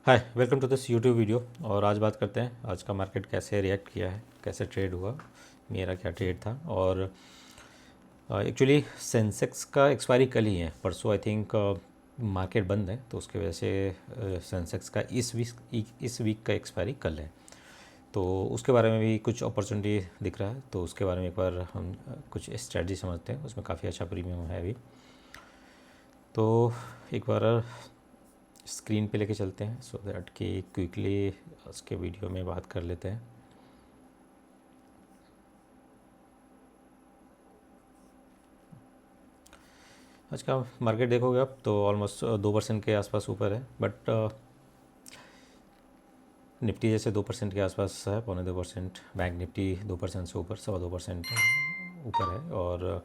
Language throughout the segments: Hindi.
Hi, welcome to this YouTube video. और आज बात करते हैं आज का मार्केट कैसे रिएक्ट किया है, कैसे ट्रेड हुआ, मेरा क्या ट्रेड था। और एक्चुअली सेंसेक्स का एक्सपायरी कल ही है, परसों आई थिंक मार्केट बंद है, तो उसके वजह से सेंसेक्स का इस वीक का एक्सपायरी कल है। तो उसके बारे में भी कुछ अपॉर्चुनिटी दिख रहा है, तो उसके बारे में एक बार हम कुछ स्ट्रेटजी समझते हैं। उसमें काफ़ी अच्छा प्रीमियम है अभी, तो एक बार स्क्रीन पे लेके चलते हैं सो दैट कि क्विकली उसके वीडियो में बात कर लेते हैं। आज का मार्केट देखोगे आप तो ऑलमोस्ट 2% के आसपास ऊपर है, बट निफ्टी जैसे 2% के आसपास है, 1.25%। बैंक निफ्टी 2% से ऊपर, 2.25% ऊपर है। और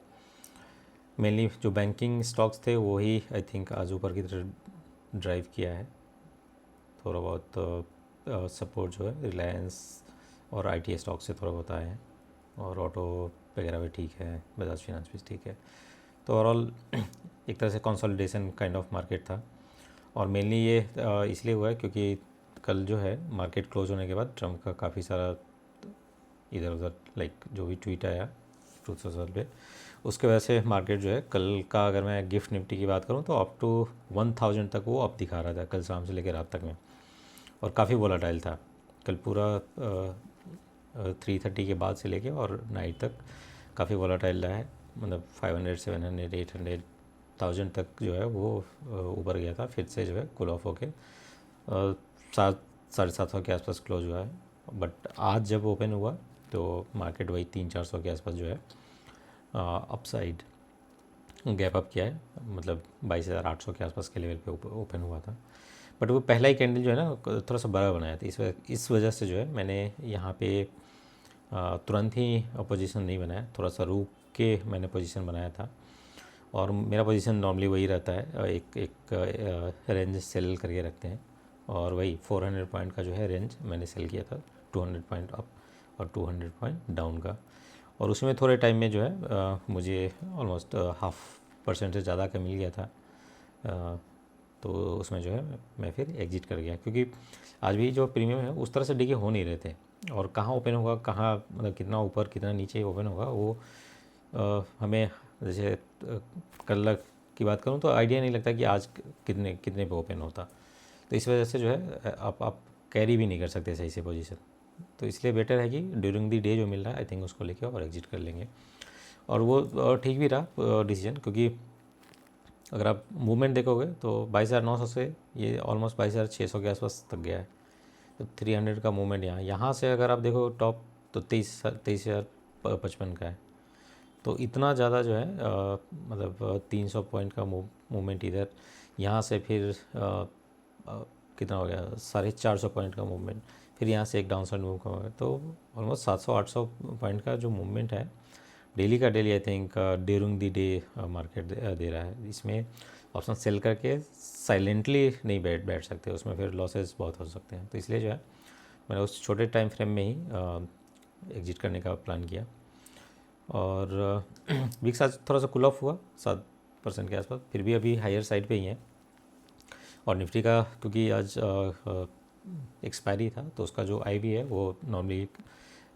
मेनली जो बैंकिंग स्टॉक्स थे वही आई थिंक आज ऊपर की तरफ ड्राइव किया है। थोड़ा बहुत सपोर्ट जो है रिलायंस और आईटी स्टॉक से थोड़ा बहुत आए हैं, और ऑटो वगैरह भी ठीक है, बजाज फाइनेंस भी ठीक है। तो ओवरऑल एक तरह से कंसोलिडेशन काइंड ऑफ मार्केट था। और मेनली ये इसलिए हुआ है क्योंकि कल जो है मार्केट क्लोज होने के बाद ट्रम्प का काफ़ी सारा इधर उधर लाइक जो भी ट्वीट आया ट्रूथ सोशल पे, उसके वजह से मार्केट जो है कल का, अगर मैं गिफ्ट निफ्टी की बात करूँ तो अप टू 1000 तक वो अप दिखा रहा था कल शाम से लेकर रात तक में, और काफ़ी वोलाटाइल था कल पूरा 3:30 के बाद से लेके और नाइट तक काफ़ी वोलाटाइल रहा है। मतलब 500, 700, 800, 1000 तक जो है वो ऊपर गया था, फिर से जो है कूल ऑफ होके 700-750 के आसपास क्लोज हुआ है। बट आज जब ओपन हुआ तो मार्केट वही 300-400 के आसपास जो है अपसाइड गैप अप किया है, मतलब 22,800 के आसपास के लेवल पे ओपन हुआ था। बट वो पहला ही कैंडल जो है ना थोड़ा सा बड़ा बनाया था, इस वजह से जो है मैंने यहाँ पे तुरंत ही पोजीशन नहीं बनाया, थोड़ा सा रुक के मैंने पोजीशन बनाया था। और मेरा पोजीशन नॉर्मली वही रहता है, एक रेंज सेल करके रखते हैं, और वही 400 पॉइंट का जो है रेंज मैंने सेल किया था, 200 पॉइंट अप और 200 पॉइंट डाउन का। और उसमें थोड़े टाइम में जो है मुझे ऑलमोस्ट 0.5% से ज़्यादा का मिल गया था। तो उसमें जो है मैं फिर एग्जिट कर गया, क्योंकि आज भी जो प्रीमियम है उस तरह से डिके हो नहीं रहे थे, और कहाँ ओपन होगा, कहाँ मतलब कितना ऊपर कितना नीचे ओपन होगा वो हमें जैसे कल की बात करूँ तो आइडिया नहीं लगता कि आज कितने कितने पे ओपन होता। तो इस वजह से जो है आप कैरी भी नहीं कर सकते सही से पोजीशन। तो इसलिए बेटर है कि ड्यूरिंग द डे जो मिल रहा है आई थिंक उसको लेके और एग्जिट कर लेंगे। और वो ठीक भी रहा डिसीजन, क्योंकि अगर आप मूवमेंट देखोगे तो 22,900 से ये ऑलमोस्ट 22,600 के आसपास तक गया है। तो 300 का मूवमेंट यहाँ से अगर आप देखो टॉप, तो 23,055 का है। तो इतना ज़्यादा जो है मतलब 300 पॉइंट का मूवमेंट इधर, यहाँ से फिर कितना हो गया 450 पॉइंट का मूवमेंट, फिर यहाँ से एक डाउन साइड मूव का, तो ऑलमोस्ट 700-800 पॉइंट का जो मूवमेंट है डेली का daily I think during the day market दे रहा है। इसमें ऑप्शन सेल करके साइलेंटली नहीं बैठ सकते, उसमें फिर लॉसेस बहुत हो सकते हैं। तो इसलिए जो है मैंने उस छोटे टाइम फ्रेम में ही एग्जिट करने का प्लान किया। और विक्स आज थोड़ा सा कूल ऑफ हुआ 7% के आसपास, फिर भी अभी हायर साइड पे ही है। और निफ्टी का क्योंकि आज एक्सपायरी था, तो उसका जो आईवी है वो नॉर्मली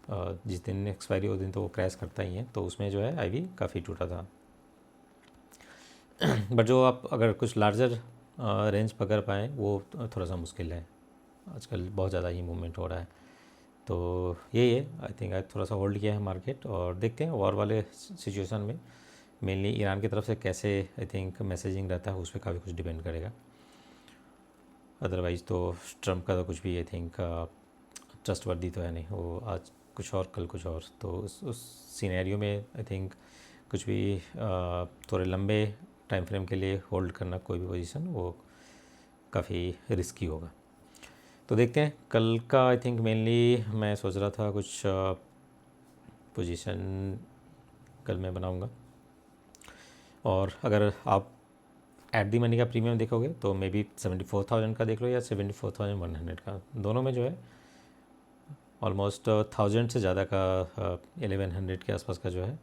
जिस दिन एक्सपायरी उस दिन तो वो क्रैश करता ही है, तो उसमें जो है आईवी काफ़ी टूटा था। बट जो आप अगर कुछ लार्जर रेंज पकड़ पाएँ वो थोड़ा सा मुश्किल है, आजकल बहुत ज़्यादा ही मूवमेंट हो रहा है। तो यही है, आई थिंक आज थोड़ा सा होल्ड किया है मार्केट, और देखते हैं वॉर वाले सिचुएशन में मेनली ईरान की तरफ से कैसे आई थिंक मैसेजिंग रहता है, उस पर काफ़ी कुछ डिपेंड करेगा। अदरवाइज़ तो ट्रम्प का तो कुछ भी आई थिंक ट्रस्ट वर्दी तो है नहीं, वो आज कुछ और कल कुछ और। तो उस सिनेरियो में आई थिंक कुछ भी थोड़े लंबे टाइम फ्रेम के लिए होल्ड करना कोई भी पोजीशन वो काफ़ी रिस्की होगा। तो देखते हैं कल का। आई थिंक मेनली मैं सोच रहा था कुछ पोजीशन कल मैं बनाऊंगा, और अगर आप एट दी मनी का प्रीमियम देखोगे तो मे बी 74,000 का देख लो या 74,100 का, दोनों में जो है ऑलमोस्ट 1000 से ज़्यादा का 1100 के आसपास का जो है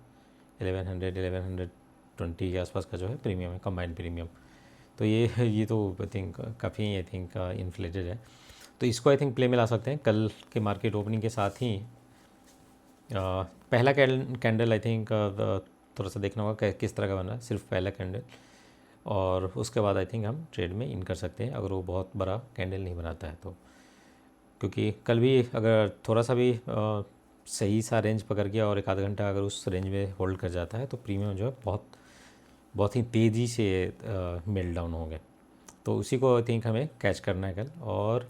1100-1120 के आसपास का जो है प्रीमियम है, कंबाइंड प्रीमियम। तो ये तो आई थिंक काफ़ी आई थिंक इन्फ्लेटेड है। तो इसको आई थिंक प्ले में ला सकते हैं कल के मार्केट ओपनिंग के साथ ही। पहला कैंडल आई थिंक थोड़ा सा देखना होगा किस तरह का बना है, सिर्फ पहला कैंडल, और उसके बाद आई थिंक हम ट्रेड में इन कर सकते हैं अगर वो बहुत बड़ा कैंडल नहीं बनाता है तो। क्योंकि कल भी अगर थोड़ा सा भी सही सा रेंज पकड़ गया और एक आधा घंटा अगर उस रेंज में होल्ड कर जाता है तो प्रीमियम जो है बहुत ही तेज़ी से मेल्ट डाउन हो गए। तो उसी को आई थिंक हमें कैच करना है कल, और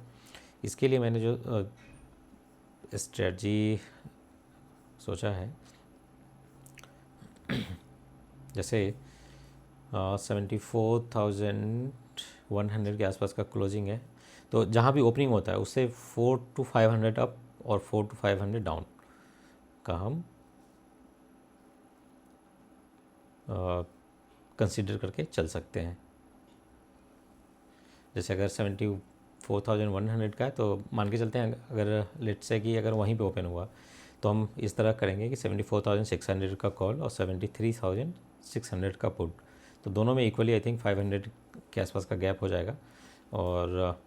इसके लिए मैंने जो स्ट्रेटजी सोचा है, जैसे 74,100 के आसपास का क्लोजिंग है, तो जहाँ भी ओपनिंग होता है उससे 4 to 500 अप और 4 to 500 डाउन का हम कंसीडर करके चल सकते हैं। जैसे अगर 74,100 का है तो मान के चलते हैं, अगर लेट्स से कि अगर वहीं पे ओपन हुआ तो हम इस तरह करेंगे कि 74,600 का कॉल और 73,600 का पुट, तो दोनों में इक्वली आई थिंक 500 के आसपास का गैप हो जाएगा। और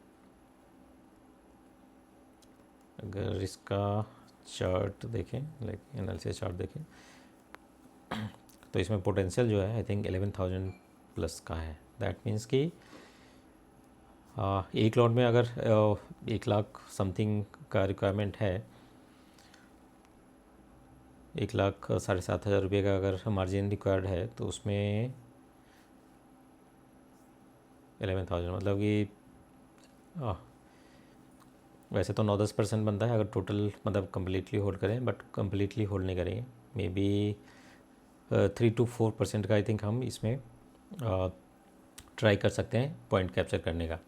अगर इसका चार्ट देखें, लाइक एनालिसिस चार्ट देखें, तो इसमें पोटेंशियल जो है आई थिंक 11,000 प्लस का है। दैट मीन्स कि एक लॉट में अगर 1,00,000 समथिंग का रिक्वायरमेंट है, 1,07,500 रुपये का अगर मार्जिन रिक्वायर्ड है, तो उसमें 11,000 मतलब कि वैसे तो 9-10% बनता है अगर टोटल मतलब कम्प्लीटली होल्ड करें, बट कम्प्लीटली होल्ड नहीं करेंगे, मे बी 3 to 4% का आई थिंक हम इसमें ट्राई कर सकते हैं पॉइंट कैप्चर करने का।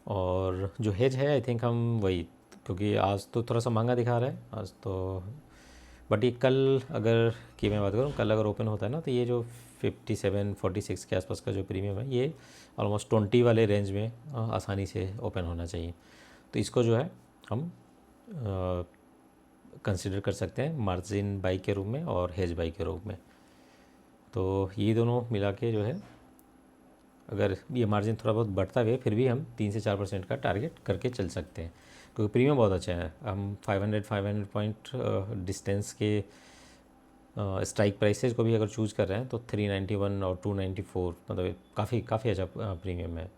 और जो हेज है आई थिंक हम वही, क्योंकि आज तो थोड़ा सा महंगा दिखा रहा है आज तो, बट ये कल अगर की मैं बात करूँ, कल अगर ओपन होता है ना, तो ये जो 57-46 के आसपास का जो प्रीमियम है, ये ऑलमोस्ट 20 वाले रेंज में आसानी से ओपन होना चाहिए। तो इसको जो है हम कंसिडर कर सकते हैं मार्जिन बाई के रूप में और हेज बाई के रूप में। तो ये दोनों मिला के जो है, अगर ये मार्जिन थोड़ा बहुत बढ़ता भी है फिर भी हम 3 से 4% का टारगेट करके चल सकते हैं, क्योंकि प्रीमियम बहुत अच्छा है। हम 500 पॉइंट डिस्टेंस के स्ट्राइक प्राइसेस को भी अगर चूज़ कर रहे हैं तो 391 और 294 मतलब काफ़ी अच्छा प्रीमियम है।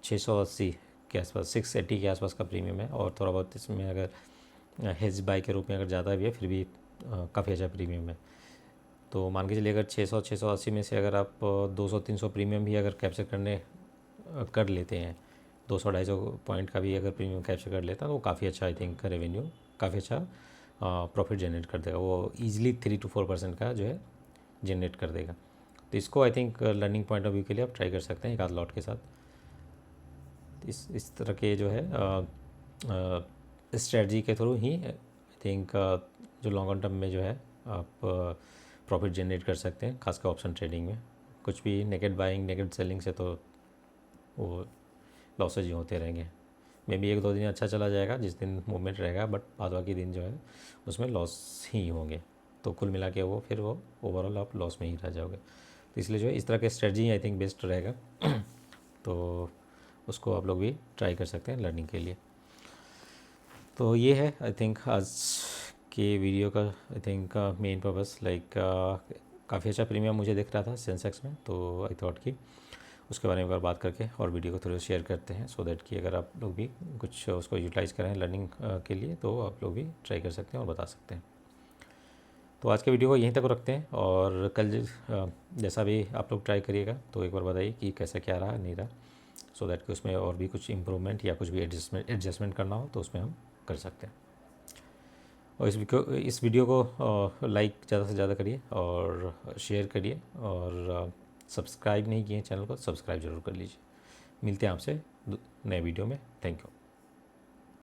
680 के आसपास, 680 के आसपास का प्रीमियम है, और थोड़ा बहुत इसमें अगर हेज बाई के रूप में अगर ज़्यादा भी है फिर भी काफ़ी अच्छा प्रीमियम है। तो मान के चलिए अगर 600-680 में से अगर आप 200-300 प्रीमियम भी अगर कैप्चर कर लेते हैं, 200-250 पॉइंट का भी अगर प्रीमियम कैप्चर कर लेता है, तो वो काफ़ी अच्छा आई थिंक रेवेन्यू, काफ़ी अच्छा प्रॉफिट जनरेट कर देगा। वो ईजिली 3 to 4% का जो है जनरेट कर देगा। तो इसको I think learning point of view के लिए आप ट्राई कर सकते हैं एक आध लॉट के साथ। इस तरह के जो है स्ट्रेटजी के थ्रू ही आई थिंक जो लॉन्ग टर्म में जो है आप प्रॉफिट जनरेट कर सकते हैं, खासकर ऑप्शन ट्रेडिंग में। कुछ भी नेगेटिव बाइंग नेगेटिव सेलिंग से तो वो लॉसेज ही होते रहेंगे। मे बी 1-2 दिन अच्छा चला जाएगा जिस दिन मूवमेंट रहेगा, बट बाद बाकी दिन जो है उसमें लॉस ही होंगे। तो कुल मिला के फिर वो ओवरऑल आप लॉस में ही रह जाओगे। तो इसलिए जो है इस तरह के स्ट्रेटजी आई थिंक बेस्ट रहेगा। तो उसको आप लोग भी ट्राई कर सकते हैं लर्निंग के लिए। तो ये है आई थिंक आज के वीडियो का I think main purpose. Like काफ़ी अच्छा प्रीमियम मुझे दिख रहा था सेंसेक्स में, तो आई थॉट कि उसके बारे में अगर बात करके और वीडियो को थोड़ा शेयर करते हैं, सो दैट कि अगर आप लोग भी कुछ उसको यूटिलाइज़ करें लर्निंग के लिए, तो आप लोग भी ट्राई कर सकते हैं और बता सकते हैं। तो आज के वीडियो को यहीं तक रखते हैं, और कल जैसा भी आप लोग ट्राई करिएगा तो एक बार बताइए कि कैसा क्या रहा नहीं रहा, सो दैट कि उसमें और भी कुछ इम्प्रूवमेंट या कुछ भी एडजस्टमेंट करना हो तो उसमें हम कर सकते हैं। और इस वीडियो को लाइक ज़्यादा से ज़्यादा करिए और शेयर करिए, और सब्सक्राइब नहीं किए चैनल को सब्सक्राइब ज़रूर कर लीजिए। मिलते हैं आपसे नए वीडियो में। Thank you.